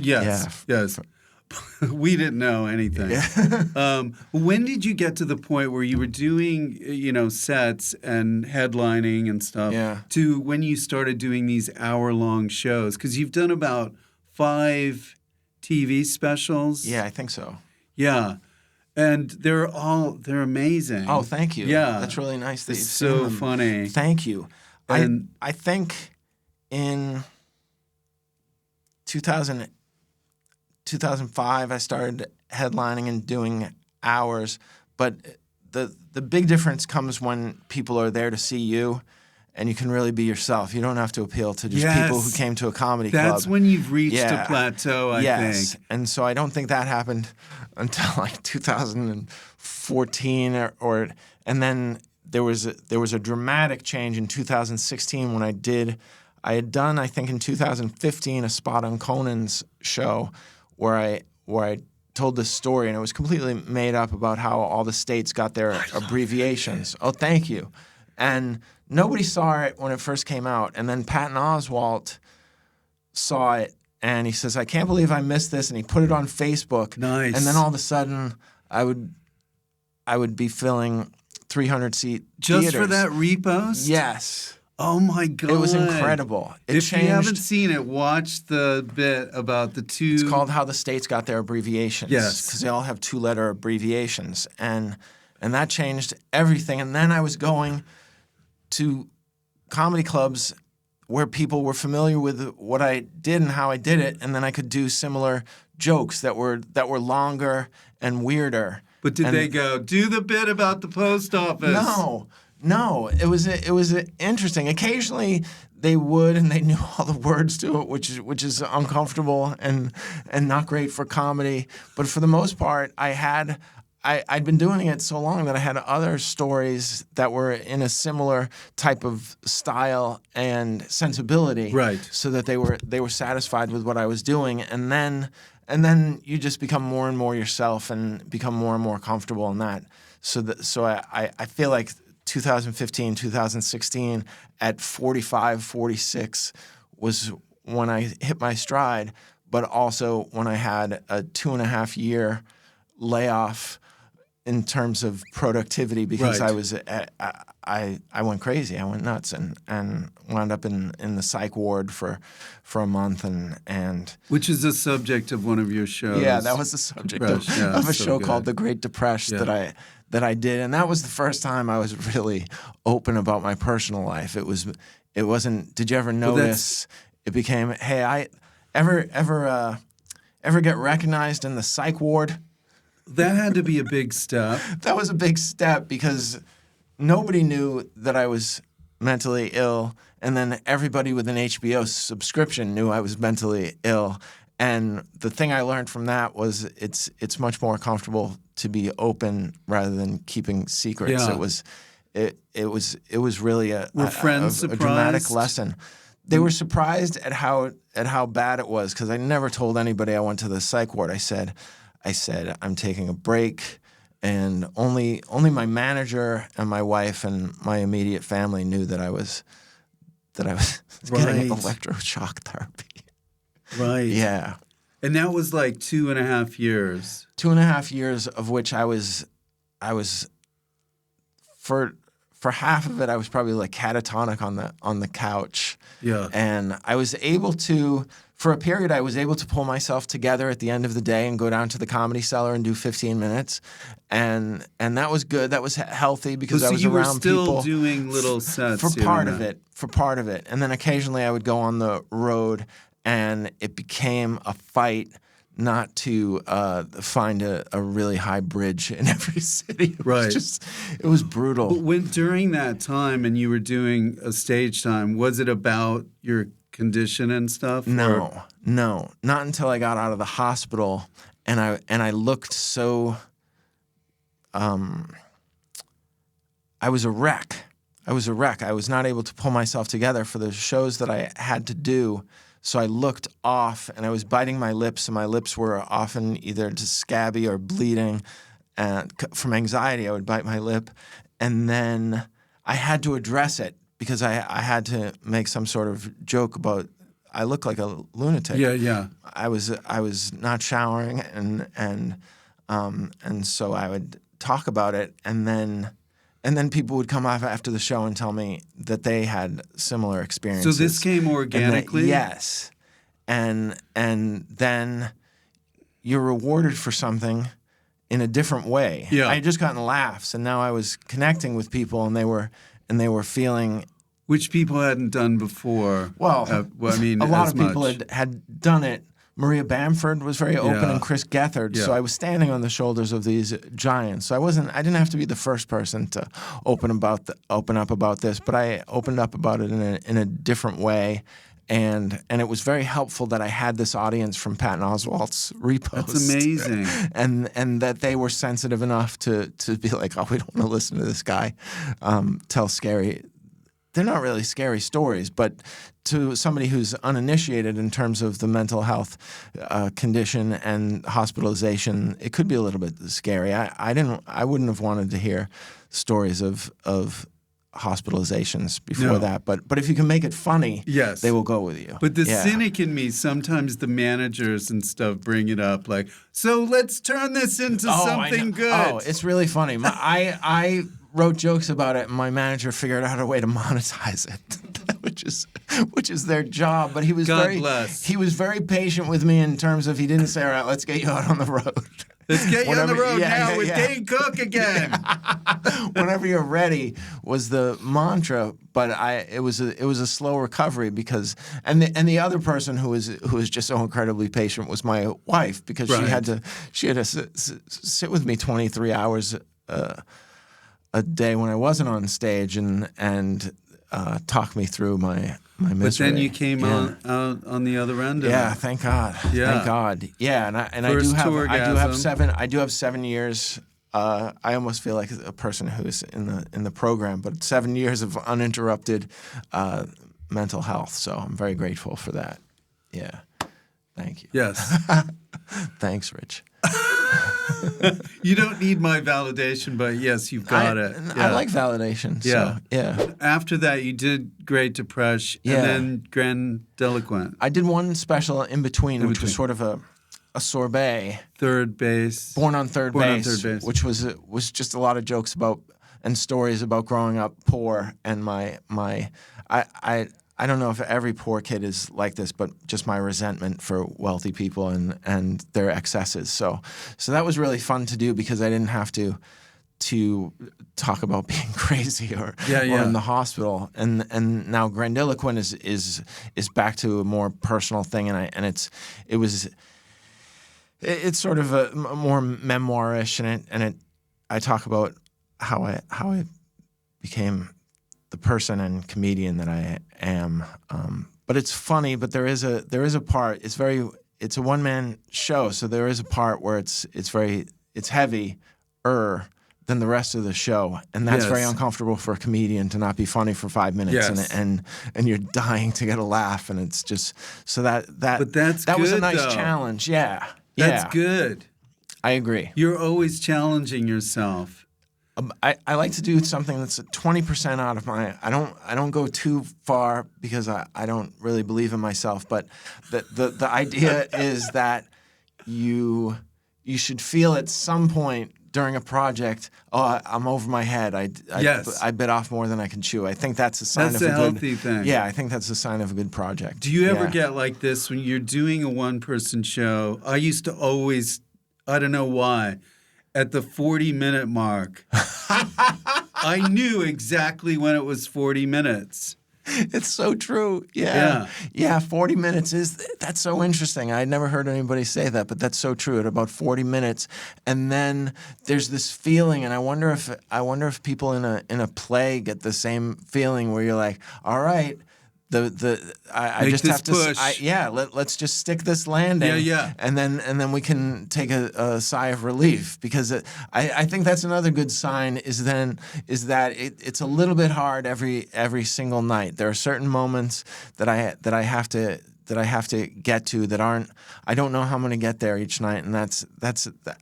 yes. We didn't know anything. Yeah. When did you get to the point where you were doing, sets and headlining and stuff, to when you started doing these hour-long shows? Because you've done about 5 TV specials. Yeah, I think so. Yeah. And they're amazing. Oh, thank you. Yeah. That's really nice that you've seen so them. funny. Thank you. And I think in 2000, 2005, I started headlining and doing hours. But the big difference comes when people are there to see you, and you can really be yourself. You don't have to appeal to just people who came to a comedy club. That's when you've reached a plateau, I think. And so I don't think that happened until like 2014 and then there was a dramatic change in 2016 when I had done, I think in 2015, a spot on Conan's show where I told this story, and it was completely made up about how all the states got their abbreviations. Oh, thank you. And nobody saw it when it first came out. And then Patton Oswalt saw it, and he says, I can't believe I missed this. And he put it on Facebook. Nice. And then all of a sudden, I would be filling 300-seat Just theaters. for that repost? Yes. Oh, my God. It was incredible. If you haven't seen it, watch the bit about the two. It's called How the States Got Their Abbreviations. Yes. Because they all have two-letter abbreviations. And that changed everything. And then I was going to comedy clubs where people were familiar with what I did and how I did it, and then I could do similar jokes that were longer and weirder. But did they go, do the bit about the post office? No. It was interesting. Occasionally they would, and they knew all the words to it, which is uncomfortable and not great for comedy. But for the most part, I'd been doing it so long that I had other stories that were in a similar type of style and sensibility, right? So that they were satisfied with what I was doing, and then you just become more and more yourself and become more and more comfortable in that. So I feel like 2015, 2016 at 45, 46 was when I hit my stride, but also when I had a 2.5 year layoff in terms of productivity because right. I went crazy. I went nuts and wound up in the psych ward for a month and which is the subject of one of your shows. Yeah, that was the subject of a show called The Great Depresh that I did, and that was the first time I was really open about my personal life. It wasn't. Did you ever notice? It became, hey, I ever get recognized in the psych ward? That had to be a big step. That was a big step because nobody knew that I was mentally ill, and then everybody with an HBO subscription knew I was mentally ill. And the thing I learned from that was it's much more comfortable to be open rather than keeping secrets. Yeah. It was really a dramatic lesson. They were surprised at how bad it was because I never told anybody I went to the psych ward. I said I'm taking a break, and only my manager and my wife and my immediate family knew that I was getting electroshock therapy. Right. Yeah. And that was like 2.5 years. 2.5 years of which I was for half of it I was probably like catatonic on the couch. Yeah. And I was able to. For a period, I was able to pull myself together at the end of the day and go down to the Comedy Cellar and do 15 minutes, and that was good. That was healthy because I was around people. You were still doing little sets for part of it, and then occasionally I would go on the road, and it became a fight not to find a really high bridge in every city. Right. It was brutal. But during that time, and you were doing a stage time, was it about your condition and stuff? No, not until I got out of the hospital, and I looked so. I was a wreck. I was not able to pull myself together for the shows that I had to do. So I looked off, and I was biting my lips, and my lips were often either just scabby or bleeding. And from anxiety, I would bite my lip, and then I had to address it. Because I had to make some sort of joke about I look like a lunatic. Yeah. I was not showering and so I would talk about it and then people would come off after the show and tell me that they had similar experiences. So this came organically? Yes. And then you're rewarded for something in a different way. Yeah. I had just gotten laughs, and now I was connecting with people, and they were feeling which people hadn't done before. Well, I mean, a lot as of people much. had done it. Maria Bamford was very open, Yeah. and Chris Gethard. Yeah. So I was standing on the shoulders of these giants. So I didn't have to be the first person to open up about this, but I opened up about it in a different way. And it was very helpful that I had this audience from Patton Oswalt's repost. That's amazing. And that they were sensitive enough to be like, oh, we don't want to listen to this guy tell scary. They're not really scary stories, but to somebody who's uninitiated in terms of the mental health condition and hospitalization, it could be a little bit scary. I wouldn't have wanted to hear stories of hospitalizations before that, but if you can make it funny, yes, they will go with you. But the cynic in me, sometimes the managers and stuff bring it up, like, so let's turn this into something good. Oh, it's really funny. I wrote jokes about it, and my manager figured out a way to monetize it, which is their job. But he was he was very patient with me in terms of he didn't say, all right, let's get you out on the road. Let's get you on the road now with Dane Cook again. Whenever you're ready was the mantra, but it was a slow recovery because and the other person who was just so incredibly patient was my wife because she had to sit with me 23 hours a day when I wasn't on stage and talk me through my misery. But then you came out on the other end of it. Yeah, thank God. Yeah. Thank God. Yeah, and I do have 7 years. I almost feel like a person who's in the program, but 7 years of uninterrupted mental health. So I'm very grateful for that. Yeah. Thank you. Yes. Thanks, Rich. You don't need my validation, but yes, you've got it. I like validation. So, yeah. After that, you did Great Depresh and then Grandiloquent. I did one special in between, which was sort of a sorbet. Third Base. Born on Third Base, which was just a lot of jokes about and stories about growing up poor and I don't know if every poor kid is like this, but just my resentment for wealthy people and their excesses. So that was really fun to do because I didn't have to talk about being crazy or in the hospital. And now Grandiloquent is back to a more personal thing, and it's sort of a more memoirish, and I talk about how I became the person and comedian that I am. But it's funny, but there is a part, it's a one-man show, so there is a part where it's heavier than the rest of the show, and that's very uncomfortable for a comedian to not be funny for 5 minutes, and you're dying to get a laugh, and it's just so that was a nice challenge. That's good. I agree. You're always challenging yourself. I like to do something that's 20% out of my. I don't go too far because I don't really believe in myself. But the idea is that you should feel at some point during a project, oh, I'm over my head. I bit off more than I can chew. I think that's a sign of a healthy thing. Yeah, I think that's a sign of a good project. Do you ever get like this when you're doing a one-person show? I used to always, I don't know why, at the 40-minute mark, I knew exactly when it was 40 minutes. It's so true. Yeah. 40 minutes that's so interesting. I had never heard anybody say that, but that's so true. At about 40 minutes, and then there's this feeling, and I wonder if people in a play get the same feeling where you're like, all right. I just have to push. Let's just stick this landing. And then we can take a sigh of relief because I think that's another good sign is that it's a little bit hard every single night. There are certain moments that I have to get to that aren't. I don't know how I'm going to get there each night, and that's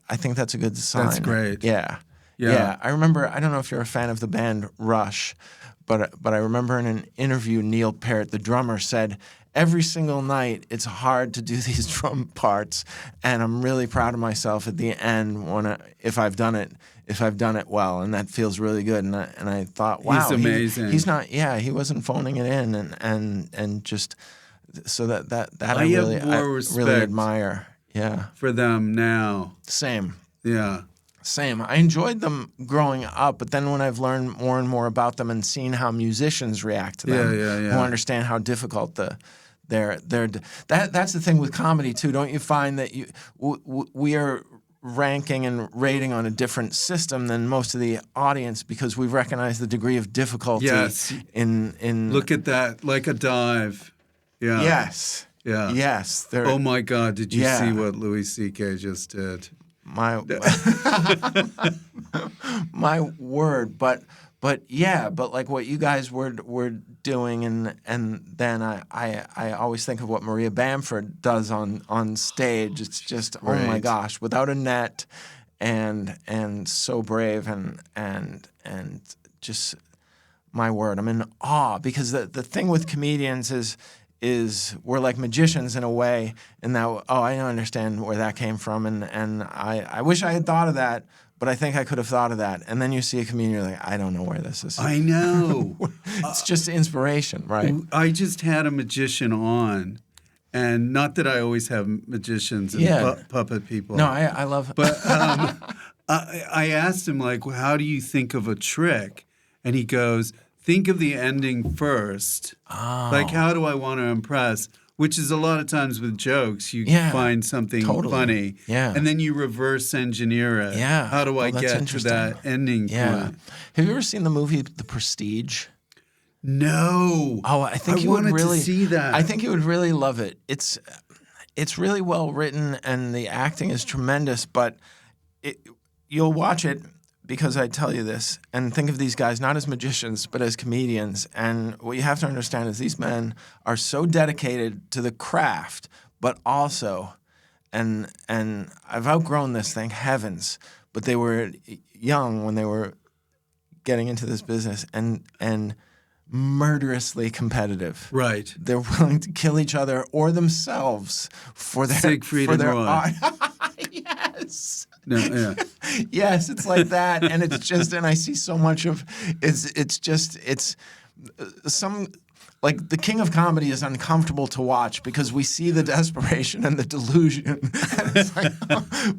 I think that's a good sign. That's great. Yeah. I remember. I don't know if you're a fan of the band Rush. But I remember in an interview, Neil Peart, the drummer, said, every single night it's hard to do these drum parts, and I'm really proud of myself at the end if I've done it well, and that feels really good. And I thought, wow, he's amazing. He's not, he wasn't phoning it in, and just so that I really admire. Yeah, for them now. Same. Yeah. Same. I enjoyed them growing up, but then when I've learned more and more about them and seen how musicians react to them, who understand how difficult that's the thing with comedy too. Don't you find that we are ranking and rating on a different system than most of the audience because we recognize the degree of difficulty in Look at that, like a dive. Yeah. Yes. Yeah. Yes. Oh my God, did you see what Louis C.K. just did? My my word, but like what you guys were doing, and then I always think of what Maria Bamford does on stage. It's just oh my gosh, without a net, and so brave and just my word, I'm in awe because the thing with comedians is we're like magicians in a way, in that I understand where that came from, and I wish I had thought of that, but I think I could have thought of that. And then you see a comedian, you're like, I don't know where this is. I know. It's just inspiration, right? I just had a magician on, and not that I always have magicians and puppet people. No, I love. But I asked him, like, how do you think of a trick? And he goes, think of the ending first. Oh. Like, how do I want to impress? Which is a lot of times with jokes, you find something funny. Yeah. And then you reverse engineer it. Yeah. How do I get to that ending point? Have you ever seen the movie The Prestige? No. Oh, I think you would really see that. I think you would really love it. It's really well written and the acting is tremendous, but you'll watch it because I tell you this, and think of these guys not as magicians, but as comedians. And what you have to understand is these men are so dedicated to the craft, but also, and I've outgrown this, thank heavens, but they were young when they were getting into this business and murderously competitive. Right. They're willing to kill each other or themselves for their Siegfried for their and Roy. art. Yes. No, yeah. Yes, it's like that, and it's just, and I see so much of it's some. Like, the king of comedy is uncomfortable to watch because we see the desperation and the delusion. And it's like,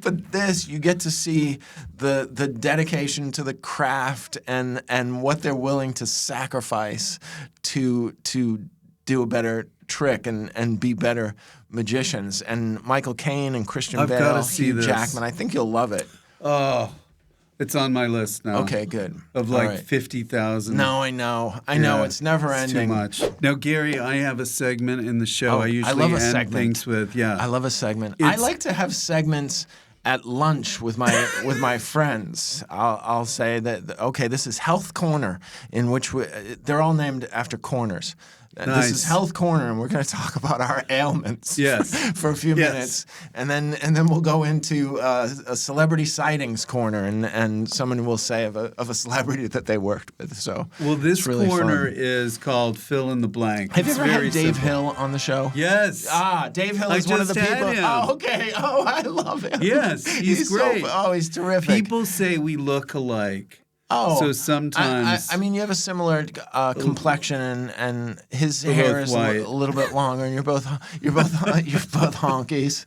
but this, you get to see the dedication to the craft and what they're willing to sacrifice to do a better trick and be better magicians. And Michael Caine and Christian Bale, Hugh Jackman, I think you'll love it. Oh, it's on my list now. Okay, good. Of like 50,000. No, I know. It's never ending. Too much. Now, Gary, I have a segment in the show. I usually end things with, I love a segment. I like to have segments at lunch with my friends. I'll say that, okay, this is Health Corner, in which they're all named after corners. Nice. This is Health Corner, and we're going to talk about our ailments for a few minutes, and then we'll go into a celebrity sightings corner, and someone will say of a celebrity that they worked with. So, well, this really corner fun. Is called Fill in the Blank. Have you ever had Dave Hill on the show? Yes. Dave Hill is one of the people. Him. Oh, okay. Oh, I love him. Yes, he's great. He's terrific. People say we look alike. Oh, so sometimes I mean, you have a similar complexion, and his hair is a little bit longer, and you're both honkies.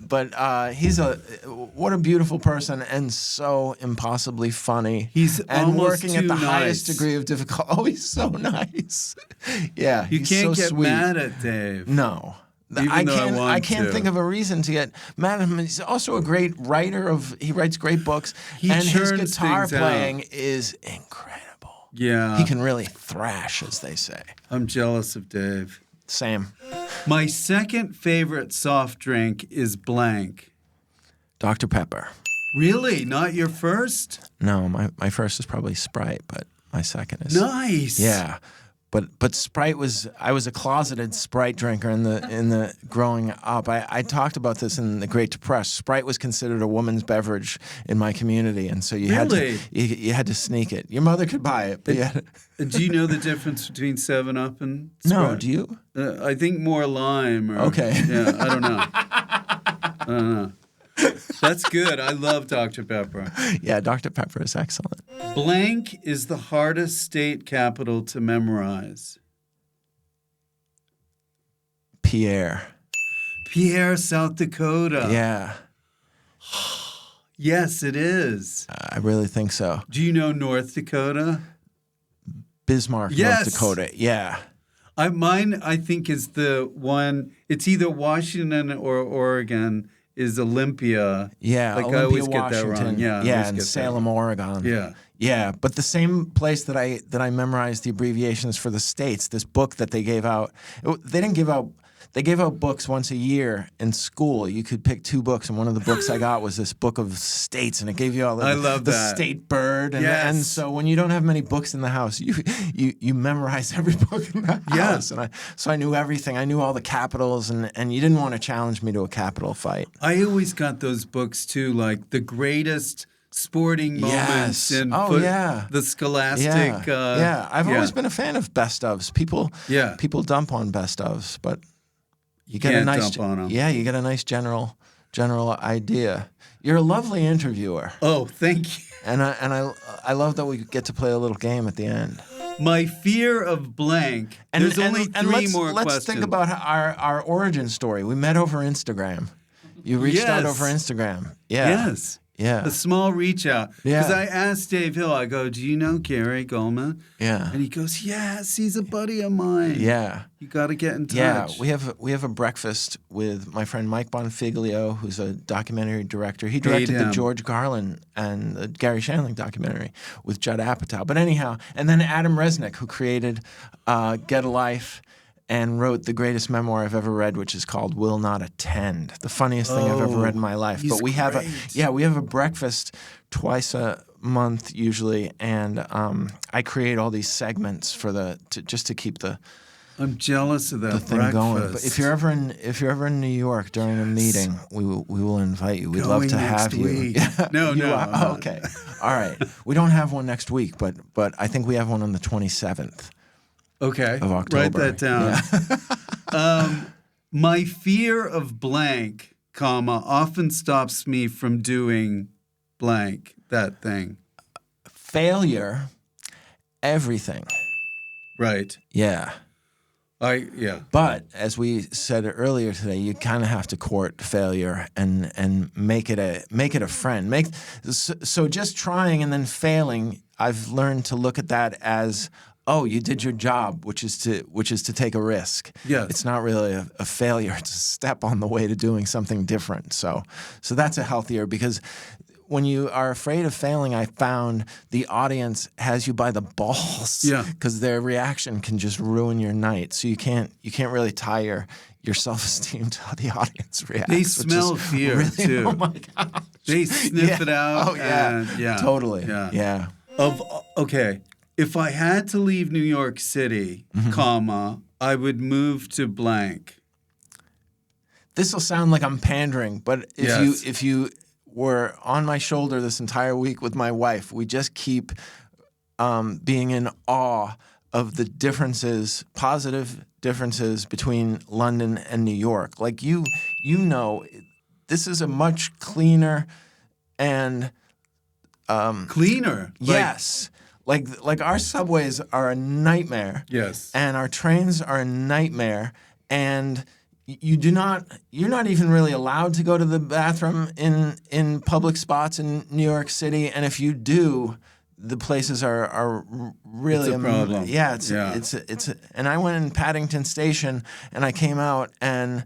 But he's what a beautiful person, and so impossibly funny. He's and working at the nice. Highest degree of difficulty. Oh, he's so nice. Yeah, you can't so get sweet. Mad at Dave. No. I can't think of a reason to get mad at him. He's also a great writer. He writes great books, and his guitar playing is incredible. Yeah, he can really thrash, as they say. I'm jealous of Dave. Same. My second favorite soft drink is blank. Dr. Pepper. Really? Not your first? No, my first is probably Sprite, but my second is nice. Yeah. But Sprite I was a closeted Sprite drinker in the growing up. I talked about this in the Great Depresh. Sprite was considered a woman's beverage in my community, and so you had to sneak it. Your mother could buy it, but do you know the difference between 7-Up and Sprite? No, do you? I think more lime. Okay. Yeah, I don't know. That's good. I love Dr. Pepper. Yeah, Dr. Pepper is excellent. Blank is the hardest state capital to memorize. Pierre, South Dakota. Yeah. Yes, it is. I really think so. Do you know North Dakota? Bismarck, Yes. North Dakota. Yeah. Mine, I think, is the one. It's either Washington or Oregon. Is Olympia? Yeah, like Olympia, I always Washington. get that wrong. Yeah, I always and get that Salem, wrong. Oregon. Yeah. Yeah, but the same place that I memorized the abbreviations for the states. This book that they gave out. They didn't give out. They gave out books once a year in school. You could pick 2 books, and one of the books I got was this book of states, and it gave you all I love the that. state bird. And, Yes. and so when you don't have many books in the house, you memorize every book in the Yeah. house. And so I knew everything. I knew all the capitals, and you didn't want to challenge me to a capital fight. I always got those books too, like the greatest sporting moments Yes. in Yeah. the Scholastic. Yeah. I've always been a fan of best ofs. People dump on best ofs, but you get Can't a nice dump on 'em. Yeah, you get a nice general idea. You're a lovely interviewer, Oh, thank you. and I love that we get to play a little game at the end. My fear of blank. There's only 3 more let's questions. think about our origin story. We met over Instagram. You reached out Yes. over Instagram. Yeah. Yes. Yeah. A small reach out. Yeah. Because I asked Dave Hill, I go, do you know Gary Gulman? Yeah. And he goes, yes, he's a buddy of mine. Yeah. You got to get in touch. Yeah, we have a breakfast with my friend Mike Bonfiglio, who's a documentary director. He directed the him. George Carlin and the Gary Shandling documentary with Judd Apatow. But anyhow, and then Adam Resnick, who created Get a Life and wrote the greatest memoir I've ever read, which is called Will Not Attend. The funniest thing I've ever read in my life. he's But we have great. we have a breakfast twice a month usually, and I create all these segments for just to keep the I'm jealous of that thing breakfast. going. But if you're ever in New York during a meeting, we will invite you. We'd love to have you. Week. No, You no. are? I'm not. Okay. All right. We don't have one next week, but I think we have one on the 27th Okay. of October. Write that down. My fear of blank, often stops me from doing blank, that thing. Failure, everything. Right. Yeah. Yeah. But as we said earlier today, you kind of have to court failure and make it a friend. So just trying and then failing, I've learned to look at that as, oh, you did your job, which is to take a risk. Yes. It's not really a failure. It's a step on the way to doing something different. So that's a healthier, because when you are afraid of failing, I found the audience has you by the balls. Yeah. Because their reaction can just ruin your night. So you can't really tie your self-esteem to how the audience reacts. They smell fear, really, too. Oh my gosh. They sniff it out. Oh yeah. and- yeah. Totally. Yeah. Yeah. Okay. If I had to leave New York City, I would move to blank. This will sound like I'm pandering, but if you were on my shoulder this entire week with my wife, we just keep being in awe of the differences, positive differences between London and New York. Like you know, this is a much cleaner and Cleaner. yes. Like our subways are a nightmare. Yes. And our trains are a nightmare, and you're not even really allowed to go to the bathroom in public spots in New York City, and if you do, the places are really It's a problem. Yeah, it's and I went in Paddington Station, and I came out, and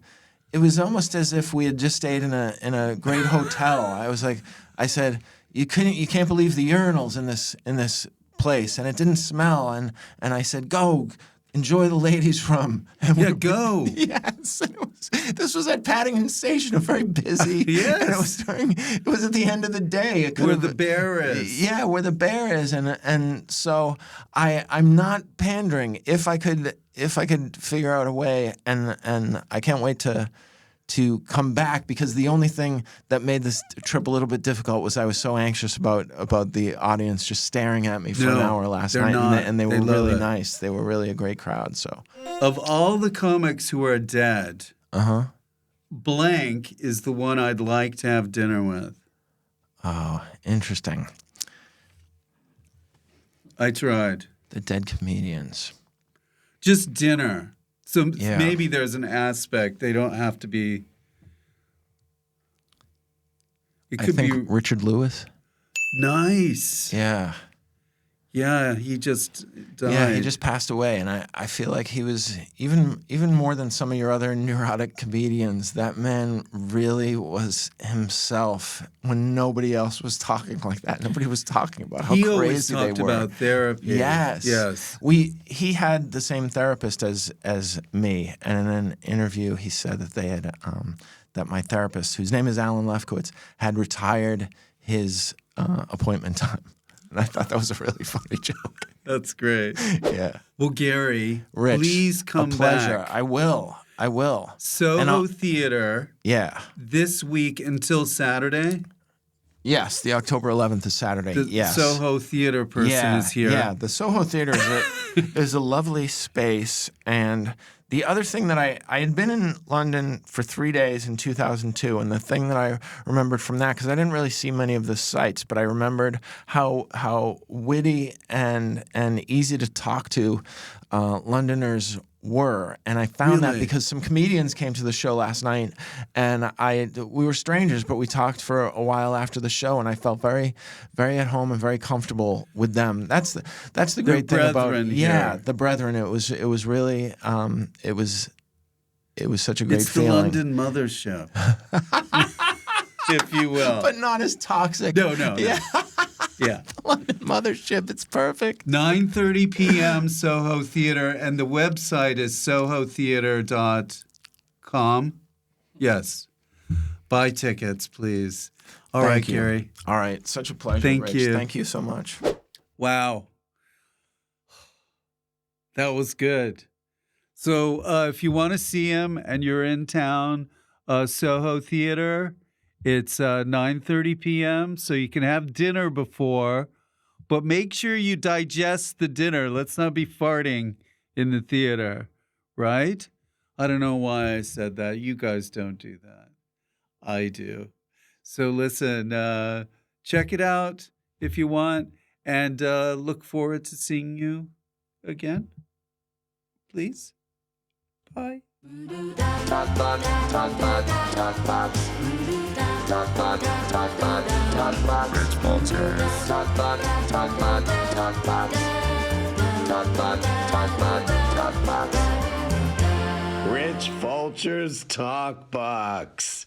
it was almost as if we had just stayed in a great hotel. I said, you can't believe the urinals in this place, and it didn't smell, and I said, go enjoy the ladies' room. And Go. Yes, this was at Paddington Station, a very busy. Yes. And it was at the end of the day. Where the bear is. Yeah, where the bear is, and so I'm not pandering. If I could figure out a way, and I can't wait to come back, because the only thing that made this trip a little bit difficult was I was so anxious about the audience just staring at me for an hour last night, and they were really nice. They were really a great crowd. So, Of all the comics who are dead, blank is the one I'd like to have dinner with. Oh, interesting. I tried. The dead comedians. Just dinner. So Yeah. maybe there's an aspect. They don't have to be. It I could think be Richard Lewis. nice. Yeah. Yeah, he just died. Yeah, he just passed away, and I feel like he was even more than some of your other neurotic comedians. That man really was himself when nobody else was talking like that. Nobody was talking about how He crazy always they talked were. about therapy. Yes, Yes. He had the same therapist as me, and in an interview he said that they had that my therapist, whose name is Alan Lefkowitz, had retired his appointment time. And I thought that was a really funny joke. That's great. Yeah. Well, Gary, Rich, please come a pleasure. back. I will. And Soho Theatre Yeah. this week until Saturday. Yes, the October 11th is Saturday. The yes. Soho Theatre person is here. Yeah, the Soho Theatre is a lovely space. And the other thing that I had been in London for 3 days in 2002, and the thing that I remembered from that, because I didn't really see many of the sites, but I remembered how witty and easy to talk to Londoners were. And I found that Really? because some comedians came to the show last night, and we were strangers, but we talked for a while after the show, and I felt very, very at home and very comfortable with them. That's the great thing about the brethren. It was really it was such a great It's the feeling. London mothership, if you will. But not as toxic. No. Yeah. Yeah. London mothership. It's perfect. 9:30 p.m. Soho Theatre, and the website is sohotheatre.com. Yes. Buy tickets, please. All right, Thank you. Gary. All right. Such a pleasure, Thank Rich. you. Thank you so much. Wow. That was good. So if you want to see him and you're in town, Soho Theatre, it's 9:30 p.m., so you can have dinner before, but make sure you digest the dinner. Let's not be farting in the theater, right? I don't know why I said that. You guys don't do that. I do. So listen, check it out if you want, and look forward to seeing you again. Please. Bye. Rich Fulcher. Rich Fulcher's Talk Box.